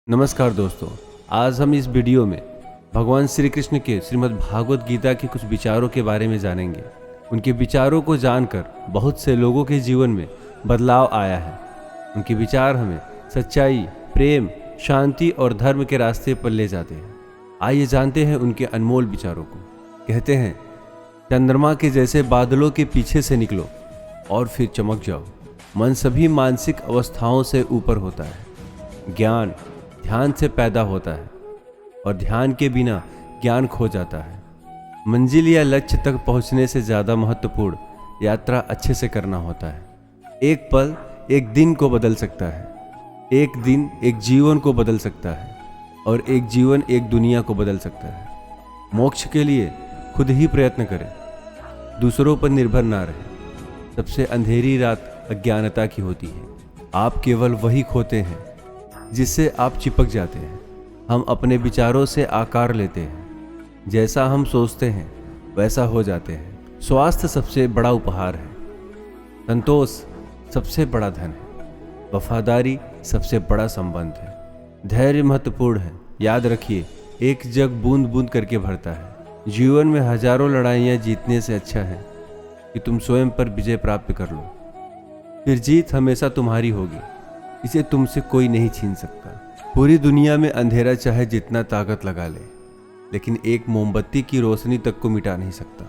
नमस्कार दोस्तों, आज हम इस वीडियो में भगवान श्री कृष्ण के श्रीमद् भागवत गीता के कुछ विचारों के बारे में जानेंगे। उनके विचारों को जानकर बहुत से लोगों के जीवन में बदलाव आया है। उनके विचार हमें सच्चाई, प्रेम, शांति और धर्म के रास्ते पर ले जाते हैं। आइए जानते हैं उनके अनमोल विचारों को। कहते हैं, चंद्रमा के जैसे बादलों के पीछे से निकलो और फिर चमक जाओ। मन सभी मानसिक अवस्थाओं से ऊपर होता है। ज्ञान ध्यान से पैदा होता है और ध्यान के बिना ज्ञान खो जाता है। मंजिल या लक्ष्य तक पहुंचने से ज़्यादा महत्वपूर्ण यात्रा अच्छे से करना होता है। एक पल एक दिन को बदल सकता है, एक दिन एक जीवन को बदल सकता है और एक जीवन एक दुनिया को बदल सकता है। मोक्ष के लिए खुद ही प्रयत्न करें, दूसरों पर निर्भर ना रहें। सबसे अंधेरी रात अज्ञानता की होती है। आप केवल वही खोते हैं जिससे आप चिपक जाते हैं। हम अपने विचारों से आकार लेते हैं। जैसा हम सोचते हैं वैसा हो जाते हैं। स्वास्थ्य सबसे बड़ा उपहार है। संतोष सबसे बड़ा धन है। वफादारी सबसे बड़ा संबंध है। धैर्य महत्वपूर्ण है। याद रखिए, एक जग बूंद बूंद करके भरता है। जीवन में हजारों लड़ाइयाँ जीतने से अच्छा है कि तुम स्वयं पर विजय प्राप्त कर लो। फिर जीत हमेशा तुम्हारी होगी। इसे तुमसे कोई नहीं छीन सकता। पूरी दुनिया में अंधेरा चाहे जितना ताकत लगा ले, लेकिन एक मोमबत्ती की रोशनी तक को मिटा नहीं सकता।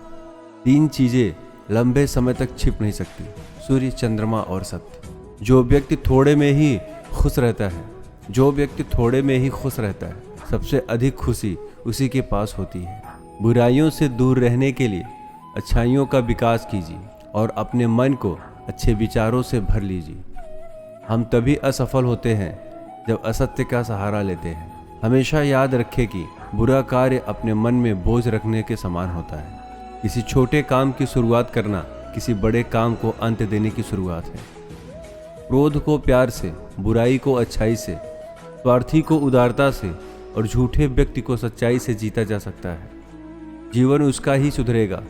तीन चीजें लंबे समय तक छिप नहीं सकती: सूर्य, चंद्रमा और सत्य। जो व्यक्ति थोड़े में ही खुश रहता है, सबसे अधिक खुशी उसी के पास होती है। बुराइयों से दूर रहने के लिए अच्छाइयों का विकास कीजिए और अपने मन को अच्छे विचारों से भर लीजिए। हम तभी असफल होते हैं जब असत्य का सहारा लेते हैं। हमेशा याद रखें कि बुरा कार्य अपने मन में बोझ रखने के समान होता है। किसी छोटे काम की शुरुआत करना किसी बड़े काम को अंत देने की शुरुआत है। क्रोध को प्यार से, बुराई को अच्छाई से, स्वार्थी को उदारता से और झूठे व्यक्ति को सच्चाई से जीता जा सकता है। जीवन उसका ही सुधरेगा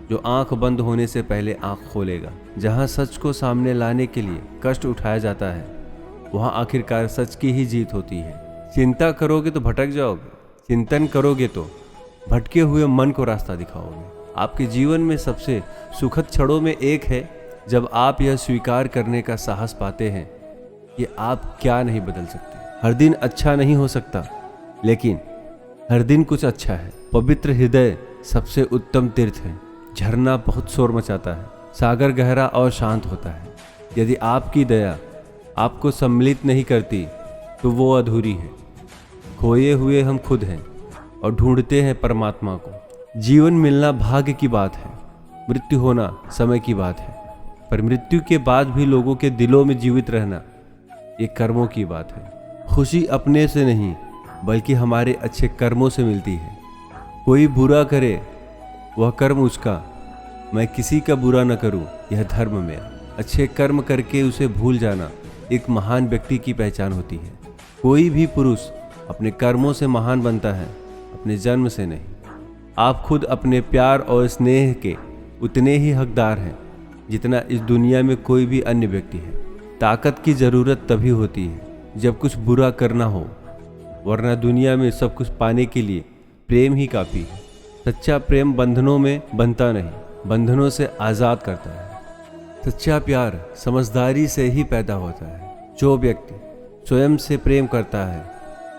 जो आंख बंद होने से पहले आंख खोलेगा। जहां सच को सामने लाने के लिए कष्ट उठाया जाता है, वहां आखिरकार सच की ही जीत होती है। चिंता करोगे तो भटक जाओगे, चिंतन करोगे तो भटके हुए मन को रास्ता दिखाओगे। आपके जीवन में सबसे सुखद क्षणों में एक है जब आप यह स्वीकार करने का साहस पाते हैं कि आप क्या नहीं बदल सकते। हर दिन अच्छा नहीं हो सकता, लेकिन हर दिन कुछ अच्छा है। पवित्र हृदय सबसे उत्तम तीर्थ है। झरना बहुत शोर मचाता है, सागर गहरा और शांत होता है। यदि आपकी दया आपको सम्मिलित नहीं करती तो वो अधूरी है। खोए हुए हम खुद हैं और ढूंढते हैं परमात्मा को। जीवन मिलना भाग्य की बात है, मृत्यु होना समय की बात है। पर मृत्यु के बाद भी लोगों के दिलों में जीवित रहना ये कर्मों की बात है। खुशी अपने से नहीं बल्कि हमारे अच्छे कर्मों से मिलती है। कोई बुरा करे वह कर्म उसका, मैं किसी का बुरा न करूं यह धर्म मेरा। अच्छे कर्म करके उसे भूल जाना एक महान व्यक्ति की पहचान होती है। कोई भी पुरुष अपने कर्मों से महान बनता है, अपने जन्म से नहीं। आप खुद अपने प्यार और स्नेह के उतने ही हकदार हैं जितना इस दुनिया में कोई भी अन्य व्यक्ति है। ताकत की ज़रूरत तभी होती है जब कुछ बुरा करना हो, वरना दुनिया में सब कुछ पाने के लिए प्रेम ही काफ़ी है। सच्चा प्रेम बंधनों में बंधता नहीं, बंधनों से आज़ाद करता है। सच्चा प्यार समझदारी से ही पैदा होता है। जो व्यक्ति स्वयं से प्रेम करता है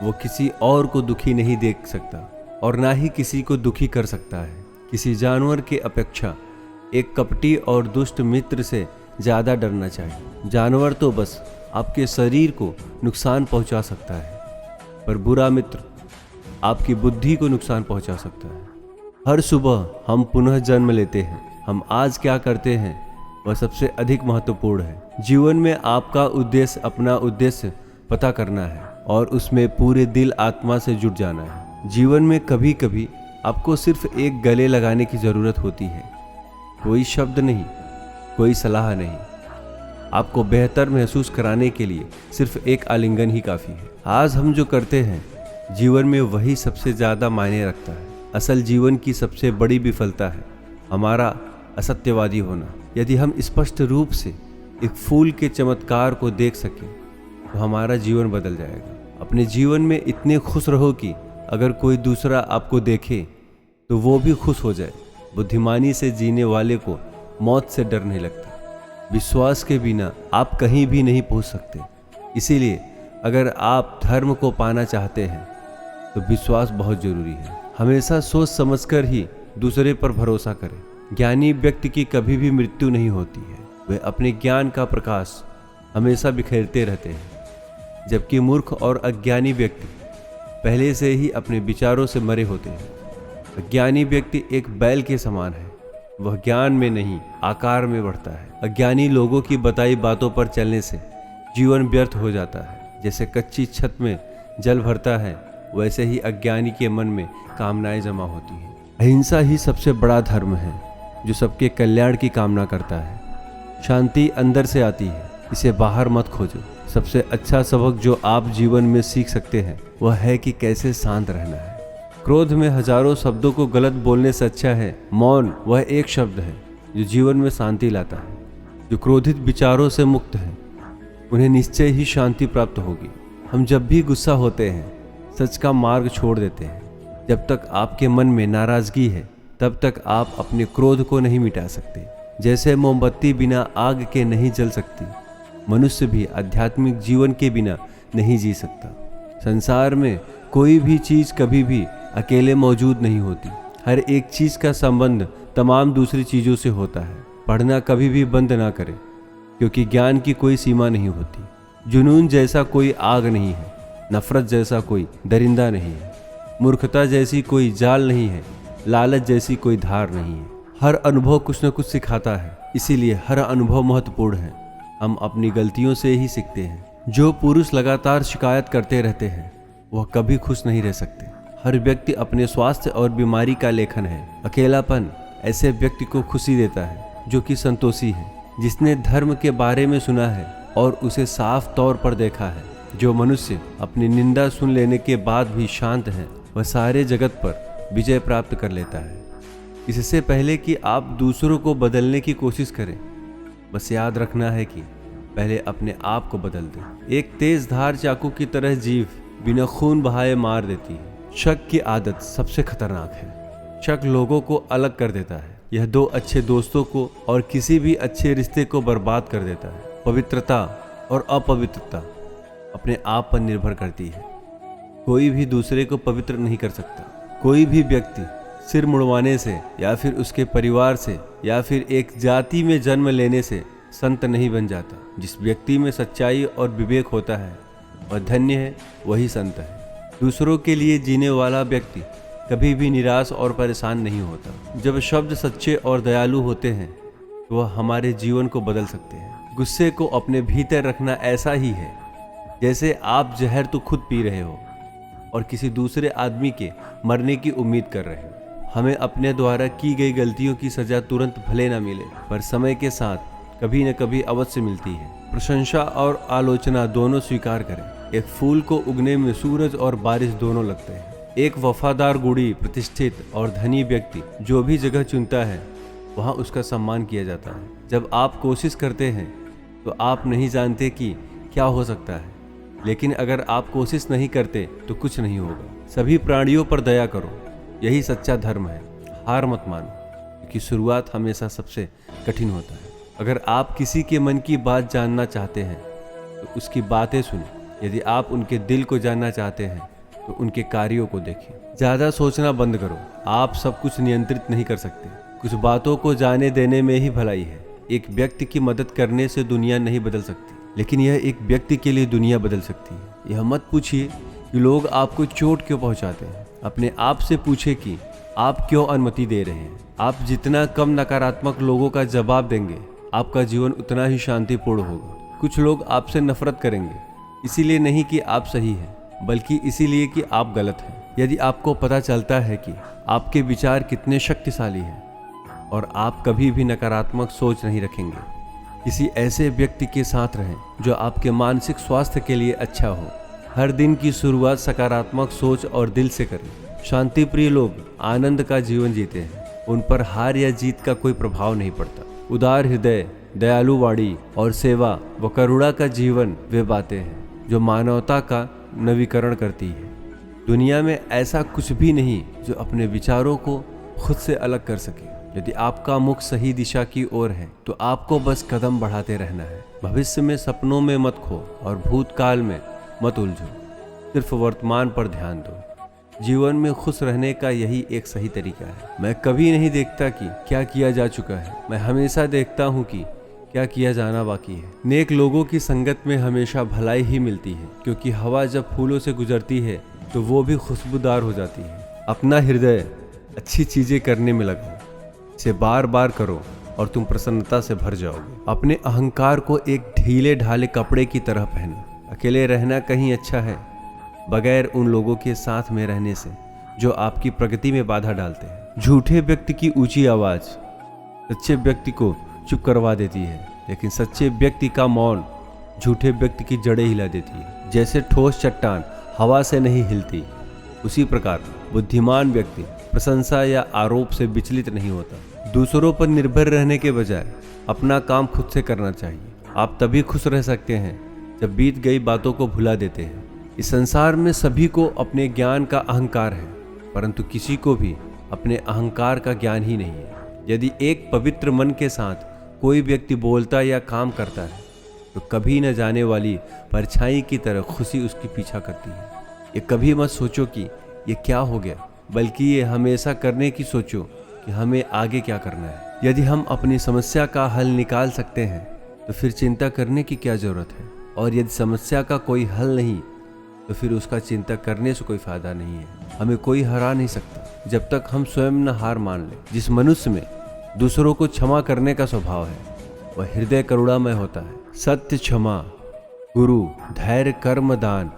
वो किसी और को दुखी नहीं देख सकता और ना ही किसी को दुखी कर सकता है। किसी जानवर के अपेक्षा एक कपटी और दुष्ट मित्र से ज़्यादा डरना चाहिए। जानवर तो बस आपके शरीर को नुकसान पहुंचा सकता है, पर बुरा मित्र आपकी बुद्धि को नुकसान पहुंचा सकता है। हर सुबह हम पुनः जन्म लेते हैं। हम आज क्या करते हैं वह सबसे अधिक महत्वपूर्ण है। जीवन में आपका उद्देश्य अपना उद्देश्य पता करना है और उसमें पूरे दिल आत्मा से जुट जाना है। जीवन में कभी कभी आपको सिर्फ एक गले लगाने की ज़रूरत होती है। कोई शब्द नहीं, कोई सलाह नहीं। आपको बेहतर महसूस कराने के लिए सिर्फ एक आलिंगन ही काफ़ी है। आज हम जो करते हैं जीवन में वही सबसे ज़्यादा मायने रखता है। असल जीवन की सबसे बड़ी विफलता है हमारा असत्यवादी होना। यदि हम स्पष्ट रूप से एक फूल के चमत्कार को देख सकें तो हमारा जीवन बदल जाएगा। अपने जीवन में इतने खुश रहो कि अगर कोई दूसरा आपको देखे तो वो भी खुश हो जाए। बुद्धिमानी से जीने वाले को मौत से डर नहीं लगता। विश्वास के बिना आप कहीं भी नहीं पहुंच सकते। इसीलिए अगर आप धर्म को पाना चाहते हैं तो विश्वास बहुत जरूरी है। हमेशा सोच समझकर ही दूसरे पर भरोसा करें। ज्ञानी व्यक्ति की कभी भी मृत्यु नहीं होती है। वे अपने ज्ञान का प्रकाश हमेशा बिखेरते रहते हैं, जबकि मूर्ख और अज्ञानी व्यक्ति पहले से ही अपने विचारों से मरे होते हैं। अज्ञानी व्यक्ति एक बैल के समान है। वह ज्ञान में नहीं, आकार में बढ़ता है। अज्ञानी लोगों की बताई बातों पर चलने से जीवन व्यर्थ हो जाता है। जैसे कच्ची छत में जल भरता है, वैसे ही अज्ञानी के मन में कामनाएं जमा होती हैं। अहिंसा ही सबसे बड़ा धर्म है, जो सबके कल्याण की कामना करता है। शांति अंदर से आती है, इसे बाहर मत खोजो। सबसे अच्छा सबक जो आप जीवन में सीख सकते हैं वह है कि कैसे शांत रहना है। क्रोध में हजारों शब्दों को गलत बोलने से अच्छा है मौन वह एक शब्द है जो जीवन में शांति लाता है। जो क्रोधित विचारों से मुक्त है उन्हें निश्चय ही शांति प्राप्त होगी। हम जब भी गुस्सा होते हैं सच का मार्ग छोड़ देते हैं। जब तक आपके मन में नाराजगी है तब तक आप अपने क्रोध को नहीं मिटा सकते। जैसे मोमबत्ती बिना आग के नहीं जल सकती, मनुष्य भी आध्यात्मिक जीवन के बिना नहीं जी सकता। संसार में कोई भी चीज कभी भी अकेले मौजूद नहीं होती। हर एक चीज का संबंध तमाम दूसरी चीजों से होता है। पढ़ना कभी भी बंद ना करें, क्योंकि ज्ञान की कोई सीमा नहीं होती। जुनून जैसा कोई आग नहीं है, नफरत जैसा कोई दरिंदा नहीं है, मूर्खता जैसी कोई जाल नहीं है, लालच जैसी कोई धार नहीं है। हर अनुभव कुछ न कुछ सिखाता है, इसीलिए हर अनुभव महत्वपूर्ण है। हम अपनी गलतियों से ही सीखते हैं। जो पुरुष लगातार शिकायत करते रहते हैं वह कभी खुश नहीं रह सकते। हर व्यक्ति अपने स्वास्थ्य और बीमारी का लेखन है। अकेलापन ऐसे व्यक्ति को खुशी देता है जो कि संतोषी है, जिसने धर्म के बारे में सुना है और उसे साफ तौर पर देखा है। जो मनुष्य अपनी निंदा सुन लेने के बाद भी शांत है वह सारे जगत पर विजय प्राप्त कर लेता है। इससे पहले कि आप दूसरों को बदलने की कोशिश करें, बस याद रखना है कि पहले अपने आप को बदल दें। एक तेज धार चाकू की तरह जीभ बिना खून बहाए मार देती है। शक की आदत सबसे खतरनाक है। शक लोगों को अलग कर देता है। यह दो अच्छे दोस्तों को और किसी भी अच्छे रिश्ते को बर्बाद कर देता है। पवित्रता और अपवित्रता अपने आप पर निर्भर करती है। कोई भी दूसरे को पवित्र नहीं कर सकता। कोई भी व्यक्ति सिर मुड़वाने से या फिर उसके परिवार से या फिर एक जाति में जन्म लेने से संत नहीं बन जाता। जिस व्यक्ति में सच्चाई और विवेक होता है वह धन्य है, वही संत है। दूसरों के लिए जीने वाला व्यक्ति कभी भी निराश और परेशान नहीं होता। जब शब्द सच्चे और दयालु होते हैं तो वह हमारे जीवन को बदल सकते हैं। गुस्से को अपने भीतर रखना ऐसा ही है जैसे आप जहर तो खुद पी रहे हो और किसी दूसरे आदमी के मरने की उम्मीद कर रहे हो। हमें अपने द्वारा की गई गलतियों की सजा तुरंत भले न मिले, पर समय के साथ कभी न कभी अवश्य मिलती है। प्रशंसा और आलोचना दोनों स्वीकार करें। एक फूल को उगने में सूरज और बारिश दोनों लगते हैं। एक वफादार, गुणी, प्रतिष्ठित और धनी व्यक्ति जो भी जगह चुनता है वहाँ उसका सम्मान किया जाता है। जब आप कोशिश करते हैं तो आप नहीं जानते कि क्या हो सकता है, लेकिन अगर आप कोशिश नहीं करते तो कुछ नहीं होगा। सभी प्राणियों पर दया करो, यही सच्चा धर्म है। हार मत मानो, क्योंकि शुरुआत हमेशा सबसे कठिन होता है। अगर आप किसी के मन की बात जानना चाहते हैं तो उसकी बातें सुनें। यदि आप उनके दिल को जानना चाहते हैं तो उनके कार्यों को देखें। ज़्यादा सोचना बंद करो। आप सब कुछ नियंत्रित नहीं कर सकते। कुछ बातों को जाने देने में ही भलाई है। एक व्यक्ति की मदद करने से दुनिया नहीं बदल सकती, लेकिन यह एक व्यक्ति के लिए दुनिया बदल सकती है। यह मत पूछिए कि लोग आपको चोट क्यों पहुंचाते हैं। अपने आप से पूछे कि आप क्यों अनुमति दे रहे हैं। आप जितना कम नकारात्मक लोगों का जवाब देंगे आपका जीवन उतना ही शांतिपूर्ण होगा। कुछ लोग आपसे नफरत करेंगे, इसीलिए नहीं कि आप सही हैं, बल्कि इसीलिए कि आप गलत हैं। यदि आपको पता चलता है कि आपके विचार कितने शक्तिशाली हैं और आप कभी भी नकारात्मक सोच नहीं रखेंगे, किसी ऐसे व्यक्ति के साथ रहें जो आपके मानसिक स्वास्थ्य के लिए अच्छा हो। हर दिन की शुरुआत सकारात्मक सोच और दिल से करें। शांतिप्रिय लोग आनंद का जीवन जीते हैं। उन पर हार या जीत का कोई प्रभाव नहीं पड़ता। उदार हृदय, दयालु वाणी और सेवा व करुणा का जीवन वे बातें हैं जो मानवता का नवीकरण करती है। दुनिया में ऐसा कुछ भी नहीं जो अपने विचारों को खुद से अलग कर सके। यदि आपका मुख सही दिशा की ओर है तो आपको बस कदम बढ़ाते रहना है। भविष्य में सपनों में मत खो और भूतकाल में मत उलझो। सिर्फ वर्तमान पर ध्यान दो। जीवन में खुश रहने का यही एक सही तरीका है। मैं कभी नहीं देखता कि क्या किया जा चुका है, मैं हमेशा देखता हूँ कि क्या किया जाना बाकी है। नेक लोगों की संगत में हमेशा भलाई ही मिलती है, क्योंकि हवा जब फूलों से गुजरती है तो वो भी खुशबूदार हो जाती है। अपना हृदय अच्छी चीजें करने में लगाओ, इसे बार बार करो और तुम प्रसन्नता से भर जाओगे। अपने अहंकार को एक ढीले ढाले कपड़े की तरह पहनो। अकेले रहना कहीं अच्छा है, बगैर उन लोगों के साथ में रहने से जो आपकी प्रगति में बाधा डालते हैं। झूठे व्यक्ति की ऊंची आवाज सच्चे व्यक्ति को चुप करवा देती है, लेकिन सच्चे व्यक्ति का मौन झूठे व्यक्ति की जड़ें हिला देती है। जैसे ठोस चट्टान हवा से नहीं हिलती, उसी प्रकार बुद्धिमान व्यक्ति प्रशंसा या आरोप से विचलित नहीं होता। दूसरों पर निर्भर रहने के बजाय अपना काम खुद से करना चाहिए। आप तभी खुश रह सकते हैं जब बीत गई बातों को भुला देते हैं। इस संसार में सभी को अपने ज्ञान का अहंकार है, परंतु किसी को भी अपने अहंकार का ज्ञान ही नहीं है। यदि एक पवित्र मन के साथ कोई व्यक्ति बोलता या काम करता है तो कभी न जाने वाली परछाई की तरह खुशी उसकी पीछा करती है। ये कभी मत सोचो कि ये क्या हो गया, बल्कि ये हमेशा करने की सोचो कि हमें आगे क्या करना है। यदि हम अपनी समस्या का हल निकाल सकते हैं तो फिर चिंता करने की क्या जरूरत है, और यदि समस्या का कोई हल नहीं तो फिर उसका चिंता करने से कोई फायदा नहीं है। हमें कोई हरा नहीं सकता जब तक हम स्वयं न हार मान ले। जिस मनुष्य में दूसरों को क्षमा करने का स्वभाव है वह हृदय करुणामय होता है। सत्य, क्षमा, गुरु, धैर्य, कर्म, दान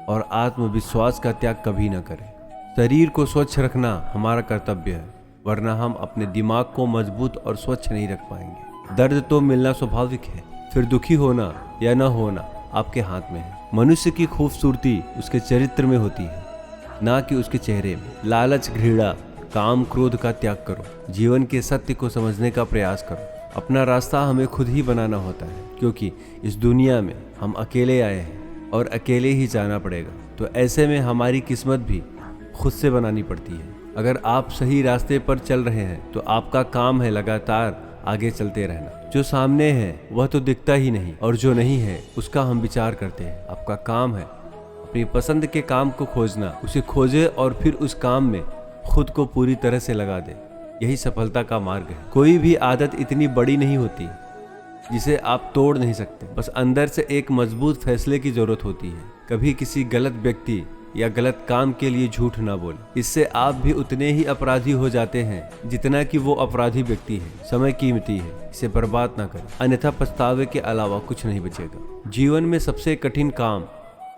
और आत्मविश्वास का त्याग कभी न करें। शरीर को स्वच्छ रखना हमारा कर्तव्य है, वरना हम अपने दिमाग को मजबूत और स्वच्छ नहीं रख पाएंगे। दर्द तो मिलना स्वाभाविक है, फिर दुखी होना या न होना आपके हाथ में है। मनुष्य की खूबसूरती उसके चरित्र में होती है, ना कि उसके चेहरे में। लालच, घृणा, काम, क्रोध का त्याग करो। जीवन के सत्य को समझने का प्रयास करो। अपना रास्ता हमें खुद ही बनाना होता है, क्योंकि इस दुनिया में हम अकेले आए हैं और अकेले ही जाना पड़ेगा। तो ऐसे में हमारी किस्मत भी खुद से बनानी पड़ती है। अगर आप सही रास्ते पर चल रहे हैं तो आपका काम है लगातार आगे चलते रहना। जो सामने है वह तो दिखता ही नहीं, और जो नहीं है उसका हम विचार करते हैं। आपका काम है अपनी पसंद के काम को खोजना, उसे खोजे और फिर उस काम में खुद को पूरी तरह से लगा दे। यही सफलता का मार्ग है। कोई भी आदत इतनी बड़ी नहीं होती जिसे आप तोड़ नहीं सकते, बस अंदर से एक मजबूत फैसले की जरूरत होती है। कभी किसी गलत व्यक्ति या गलत काम के लिए झूठ ना बोले, इससे आप भी उतने ही अपराधी हो जाते हैं जितना कि वो अपराधी व्यक्ति है। समय कीमती है, इसे बर्बाद ना करें, अन्यथा पछतावे के अलावा कुछ नहीं बचेगा। जीवन में सबसे कठिन काम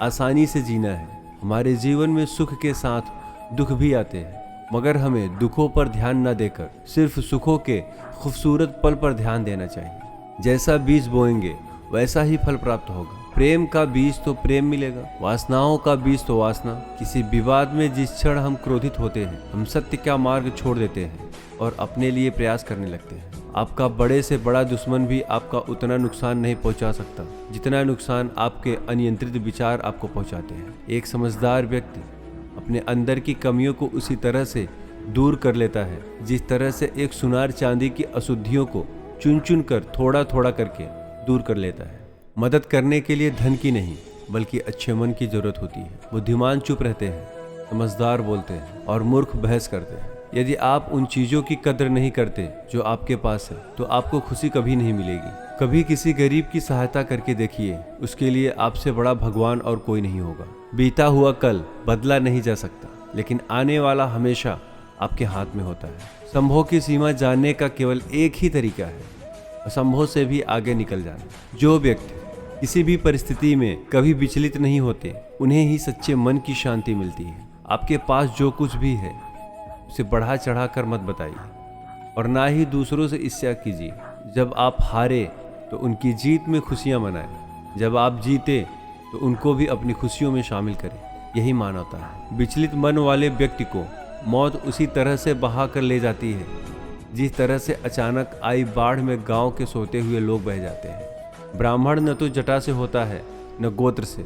आसानी से जीना है। हमारे जीवन में सुख के साथ दुख भी आते हैं, मगर हमें दुखों पर ध्यान न देकर सिर्फ सुखों के खूबसूरत पल पर ध्यान देना चाहिए। जैसा बीज बोएंगे वैसा ही फल प्राप्त होगा। प्रेम का बीज तो प्रेम मिलेगा, वासनाओं का बीज तो वासना। किसी विवाद में जिस क्षण हम क्रोधित होते हैं, हम सत्य का मार्ग छोड़ देते हैं और अपने लिए प्रयास करने लगते हैं। आपका बड़े से बड़ा दुश्मन भी आपका उतना नुकसान नहीं पहुंचा सकता जितना नुकसान आपके अनियंत्रित विचार आपको पहुंचाते हैं। एक समझदार व्यक्ति अपने अंदर की कमियों को उसी तरह से दूर कर लेता है जिस तरह से एक सुनार चांदी की अशुद्धियों को चुन चुन कर थोड़ा थोड़ा करके दूर कर लेता है। मदद करने के लिए धन की नहीं बल्कि अच्छे मन की जरूरत होती है। बुद्धिमान चुप रहते हैं, समझदार बोलते हैं और मूर्ख बहस करते हैं। यदि आप उन चीजों की कद्र नहीं करते जो आपके पास है तो आपको खुशी कभी नहीं मिलेगी। कभी किसी गरीब की सहायता करके देखिए, उसके लिए आपसे बड़ा भगवान और कोई नहीं होगा। बीता हुआ कल बदला नहीं जा सकता, लेकिन आने वाला हमेशा आपके हाथ में होता है। संभव की सीमा जानने का केवल एक ही तरीका है, असंभव से भी आगे निकल जाना। जो व्यक्ति किसी भी परिस्थिति में कभी विचलित नहीं होते, उन्हें ही सच्चे मन की शांति मिलती है। आपके पास जो कुछ भी है उसे बढ़ा चढ़ा कर मत बताइए और ना ही दूसरों से ईर्ष्या कीजिए। जब आप हारे तो उनकी जीत में खुशियां मनाएं, जब आप जीते तो उनको भी अपनी खुशियों में शामिल करें। यही मानवता है। विचलित मन वाले व्यक्ति को मौत उसी तरह से बहा कर ले जाती है जिस तरह से अचानक आई बाढ़ में गांव के सोते हुए लोग बह जाते हैं। ब्राह्मण न तो जटा से होता है न गोत्र से,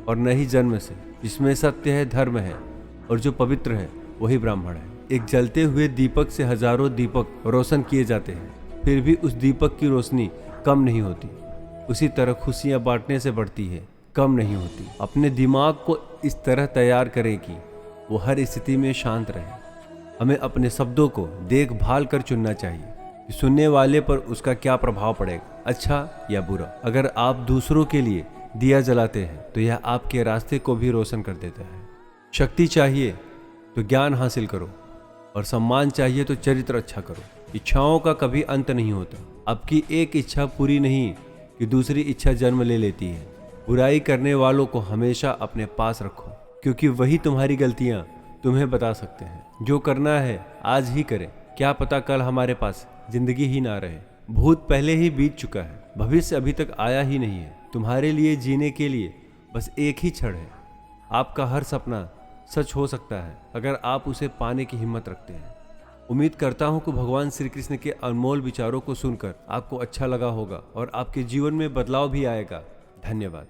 और न ही जन्म से। जिसमें सत्य है, धर्म है और जो पवित्र है वही ब्राह्मण है। एक जलते हुए दीपक से हजारों दीपक रोशन किए जाते हैं, फिर भी उस दीपक की रोशनी कम नहीं होती। उसी तरह खुशियां बांटने से बढ़ती है, कम नहीं होती। अपने दिमाग को इस तरह तैयार करें कि वो हर स्थिति में शांत रहे। हमें अपने शब्दों को देखभाल कर चुनना चाहिए कि सुनने वाले पर उसका क्या प्रभाव पड़ेगा, अच्छा या बुरा। अगर आप दूसरों के लिए दिया जलाते हैं तो यह आपके रास्ते को भी रोशन कर देता है। शक्ति चाहिए तो ज्ञान हासिल करो और सम्मान चाहिए तो चरित्र अच्छा करो। इच्छाओं का कभी अंत नहीं होता। आपकी एक इच्छा पूरी नहीं कि दूसरी इच्छा जन्म ले लेती है। बुराई करने वालों को हमेशा अपने पास रखो, क्योंकि वही तुम्हारी गलतियां तुम्हें बता सकते हैं। जो करना है आज ही करें, क्या पता कल हमारे पास जिंदगी ही ना रहे। भूत पहले ही बीत चुका है, भविष्य अभी तक आया ही नहीं है। तुम्हारे लिए जीने के लिए बस एक ही क्षण है। आपका हर सपना सच हो सकता है अगर आप उसे पाने की हिम्मत रखते हैं। उम्मीद करता हूं कि भगवान श्री कृष्ण के अनमोल विचारों को सुनकर आपको अच्छा लगा होगा और आपके जीवन में बदलाव भी आएगा। धन्यवाद।